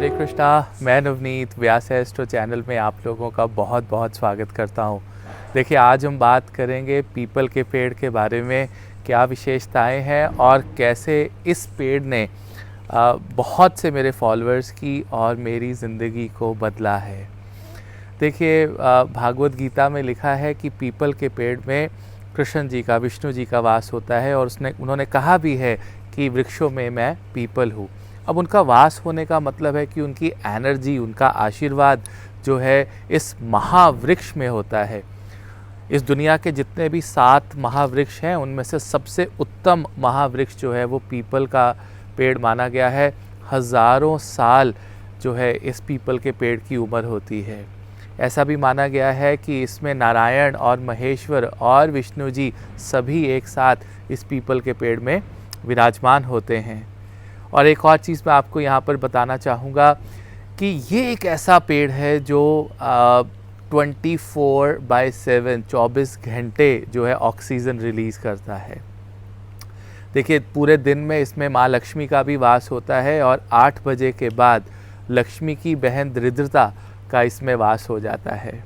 हरे कृष्णा। मैं नवनीत व्यास astro channel में आप लोगों का बहुत बहुत स्वागत करता हूं। देखिए, आज हम बात करेंगे पीपल के पेड़ के बारे में, क्या विशेषताएं हैं और कैसे इस पेड़ ने बहुत से मेरे फॉलोअर्स की और मेरी ज़िंदगी को बदला है। देखिए, भागवत गीता में लिखा है कि पीपल के पेड़ में कृष्ण जी का, विष्णु जी का वास होता है और उन्होंने कहा भी है कि वृक्षों में मैं पीपल हूँ। अब उनका वास होने का मतलब है कि उनकी एनर्जी, उनका आशीर्वाद जो है इस महावृक्ष में होता है। इस दुनिया के जितने भी 7 महावृक्ष हैं उनमें से सबसे उत्तम महावृक्ष जो है वो पीपल का पेड़ माना गया है। हज़ारों साल जो है इस पीपल के पेड़ की उम्र होती है। ऐसा भी माना गया है कि इसमें नारायण और महेश्वर और विष्णु जी सभी एक साथ इस पीपल के पेड़ में विराजमान होते हैं। और एक और चीज़ मैं आपको यहाँ पर बताना चाहूँगा कि ये एक ऐसा पेड़ है जो 24/7 24 घंटे जो है ऑक्सीजन रिलीज़ करता है। देखिए, पूरे दिन में इसमें माँ लक्ष्मी का भी वास होता है और 8 बजे के बाद लक्ष्मी की बहन दरिद्रता का इसमें वास हो जाता है।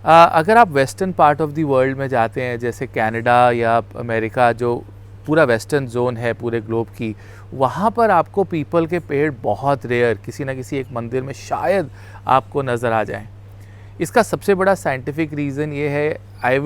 अगर आप western part of the world में जाते हैं, जैसे कनाडा या अमेरिका, जो पूरा वेस्टर्न जोन है पूरे ग्लोब की, वहाँ पर आपको पीपल के पेड़ बहुत रेयर, किसी न किसी एक मंदिर में शायद आपको नज़र आ जाएं। इसका सबसे बड़ा साइंटिफिक रीज़न ये है, आई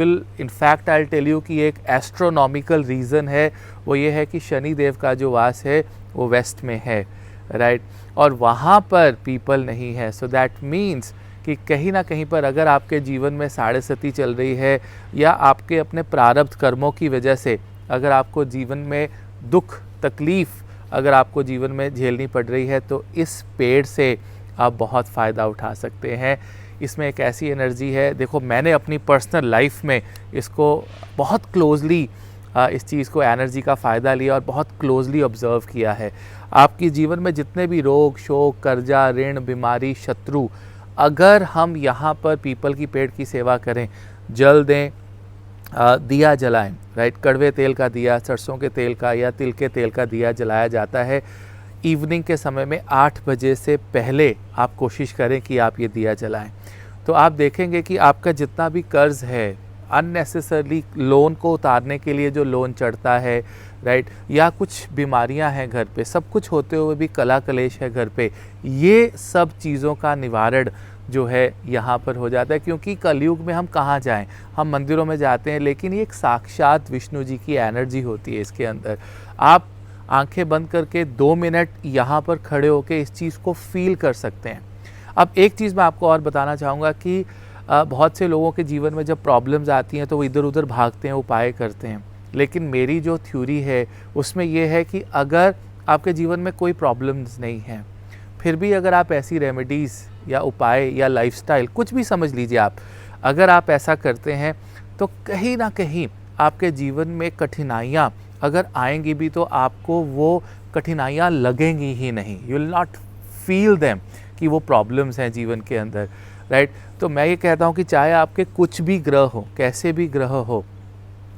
टेल यू कि एक एस्ट्रोनॉमिकल रीज़न है। वो ये है कि शनि देव का जो वास है वो वेस्ट में है, राइट, और वहाँ पर पीपल नहीं है। सो दैट मीन्स कि कहीं ना कहीं पर अगर आपके जीवन में साढ़े सती चल रही है या आपके अपने प्रारब्ध कर्मों की वजह से अगर आपको जीवन में दुख तकलीफ़ अगर आपको जीवन में झेलनी पड़ रही है, तो इस पेड़ से आप बहुत फ़ायदा उठा सकते हैं। इसमें एक ऐसी एनर्जी है, देखो मैंने अपनी पर्सनल लाइफ में इसको बहुत क्लोज़ली इस चीज़ को, एनर्जी का फ़ायदा लिया और बहुत क्लोज़ली ऑब्ज़र्व किया है। आपके जीवन में जितने भी रोग, शोक, कर्जा, ऋण, बीमारी, शत्रु, अगर हम यहाँ पर पीपल की पेड़ की सेवा करें, जल दें, दिया जलाएं, राइट, कड़वे तेल का दिया, सरसों के तेल का या तिल के तेल का दिया जलाया जाता है। इवनिंग के समय में 8 बजे से पहले आप कोशिश करें कि आप ये दिया जलाएं, तो आप देखेंगे कि आपका जितना भी कर्ज है, अननेसेसरली लोन को उतारने के लिए जो लोन चढ़ता है, राइट, या कुछ बीमारियां हैं घर पे, सब कुछ होते हुए भी कला कलेश है घर पे, ये सब चीज़ों का निवारण जो है यहाँ पर हो जाता है। क्योंकि कलयुग में हम कहाँ जाएं, हम मंदिरों में जाते हैं, लेकिन ये एक साक्षात विष्णु जी की एनर्जी होती है इसके अंदर। आप आंखें बंद करके 2 मिनट यहाँ पर खड़े होकर इस चीज़ को फील कर सकते हैं। अब एक चीज़ मैं आपको और बताना चाहूँगा कि बहुत से लोगों के जीवन में जब प्रॉब्लम्स आती हैं तो वो इधर उधर भागते हैं, उपाय करते हैं, लेकिन मेरी जो थ्योरी है उसमें यह है कि अगर आपके जीवन में कोई प्रॉब्लम्स नहीं है, फिर भी अगर आप ऐसी रेमेडीज़ या उपाय या लाइफस्टाइल, कुछ भी समझ लीजिए आप, अगर आप ऐसा करते हैं तो कहीं ना कहीं आपके जीवन में कठिनाइयाँ अगर आएंगी भी तो आपको वो कठिनाइयाँ लगेंगी ही नहीं। You will not feel them कि वो प्रॉब्लम्स हैं जीवन के अंदर, राइट। तो मैं ये कहता हूँ कि चाहे आपके कुछ भी ग्रह हो, कैसे भी ग्रह हो,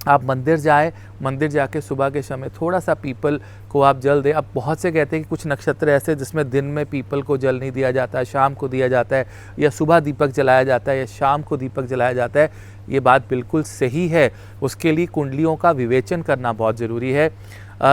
आप मंदिर जाए, मंदिर जाके सुबह के समय थोड़ा सा पीपल को आप जल दें। अब बहुत से कहते हैं कि कुछ नक्षत्र ऐसे जिसमें दिन में पीपल को जल नहीं दिया जाता है, शाम को दिया जाता है, या सुबह दीपक जलाया जाता है या शाम को दीपक जलाया जाता है। ये बात बिल्कुल सही है। उसके लिए कुंडलियों का विवेचन करना बहुत ज़रूरी है।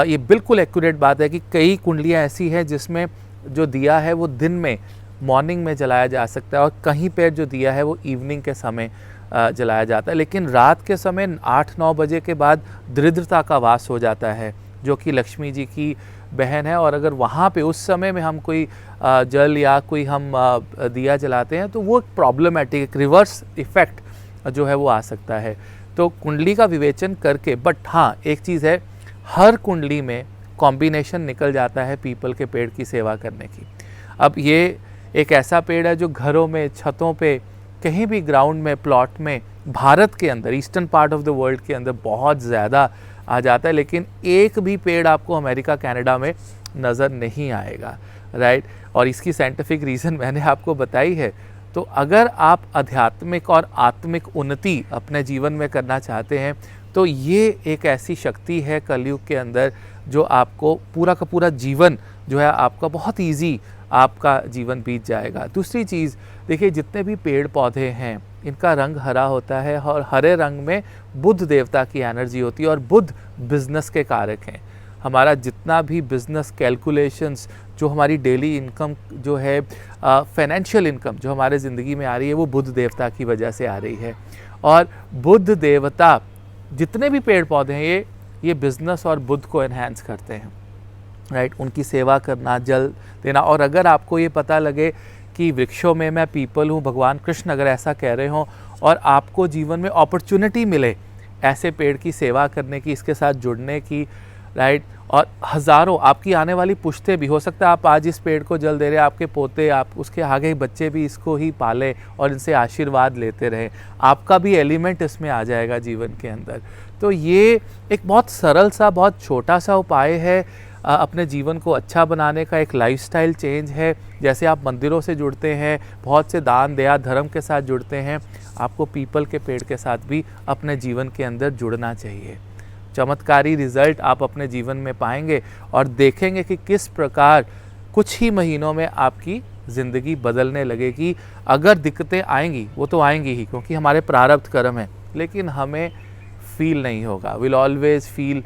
ये बिल्कुल एक्यूरेट बात है कि कई कुंडलियाँ ऐसी हैं जिसमें जो दिया है वो दिन में, मॉर्निंग में जलाया जा सकता है, और कहीं पर जो दिया है वो इवनिंग के समय जलाया जाता है। लेकिन रात के समय 8-9 बजे के बाद दरिद्रता का वास हो जाता है, जो कि लक्ष्मी जी की बहन है, और अगर वहाँ पे उस समय में हम कोई जल या कोई हम दिया जलाते हैं तो वो प्रॉब्लमेटिक, एक रिवर्स इफ़ेक्ट जो है वो आ सकता है। तो कुंडली का विवेचन करके, बट हाँ एक चीज़ है, हर कुंडली में कॉम्बिनेशन निकल जाता है पीपल के पेड़ की सेवा करने की। अब ये एक ऐसा पेड़ है जो घरों में, छतों पे, कहीं भी ग्राउंड में, प्लॉट में, भारत के अंदर, eastern part of the world के अंदर बहुत ज़्यादा आ जाता है, लेकिन एक भी पेड़ आपको अमेरिका, कनाडा में नज़र नहीं आएगा, राइट। और इसकी साइंटिफिक रीज़न मैंने आपको बताई है। तो अगर आप आध्यात्मिक और आत्मिक उन्नति अपने जीवन में करना चाहते हैं तो ये एक ऐसी शक्ति है कलयुग के अंदर जो आपको पूरा का पूरा जीवन जो है आपका बहुत ईजी आपका जीवन बीत जाएगा। दूसरी चीज़ देखिए, जितने भी पेड़ पौधे हैं इनका रंग हरा होता है और हरे रंग में बुध देवता की एनर्जी होती है और बुध बिजनेस के कारक हैं। हमारा जितना भी बिजनेस कैलकुलेशंस, जो हमारी डेली इनकम जो है, फाइनेंशियल इनकम जो हमारे ज़िंदगी में आ रही है, वो बुध देवता की वजह से आ रही है। और बुध देवता जितने भी पेड़ पौधे हैं ये बिजनेस और बुध को एनहांस करते हैं, राइट। उनकी सेवा करना, जल देना। और अगर आपको ये पता लगे कि वृक्षों में मैं पीपल हूँ, भगवान कृष्ण अगर ऐसा कह रहे हों और आपको जीवन में अपॉर्चुनिटी मिले ऐसे पेड़ की सेवा करने की, इसके साथ जुड़ने की, राइट। और हज़ारों आपकी आने वाली पुश्तें भी, हो सकता है आप आज इस पेड़ को जल दे रहे हैं, आपके पोते, आप उसके आगे बच्चे भी इसको ही पालें और इनसे आशीर्वाद लेते रहें। आपका भी एलिमेंट इसमें आ जाएगा जीवन के अंदर। तो ये एक बहुत सरल सा, बहुत छोटा सा उपाय है अपने जीवन को अच्छा बनाने का, एक लाइफस्टाइल चेंज है। जैसे आप मंदिरों से जुड़ते हैं, बहुत से दान दया धर्म के साथ जुड़ते हैं, आपको पीपल के पेड़ के साथ भी अपने जीवन के अंदर जुड़ना चाहिए। चमत्कारी रिजल्ट आप अपने जीवन में पाएंगे और देखेंगे कि किस प्रकार कुछ ही महीनों में आपकी ज़िंदगी बदलने लगेगी। अगर दिक्कतें आएंगी, वो तो आएंगी ही क्योंकि हमारे प्रारब्ध कर्म हैं, लेकिन हमें फील नहीं होगा। Will always feel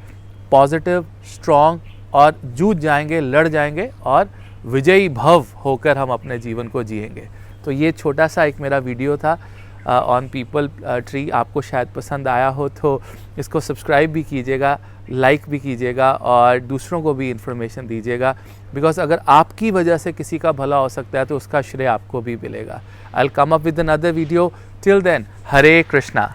positive, strong और जूझ जाएंगे, लड़ जाएंगे और विजयी भव होकर हम अपने जीवन को जिएंगे। तो ये छोटा सा एक मेरा वीडियो था ऑन पीपल ट्री। आपको शायद पसंद आया हो तो इसको सब्सक्राइब भी कीजिएगा, लाइक भी कीजिएगा और दूसरों को भी इन्फॉर्मेशन दीजिएगा, बिकॉज अगर आपकी वजह से किसी का भला हो सकता है तो उसका श्रेय आपको भी मिलेगा। I will come up with another video. Till then, Hare Krishna.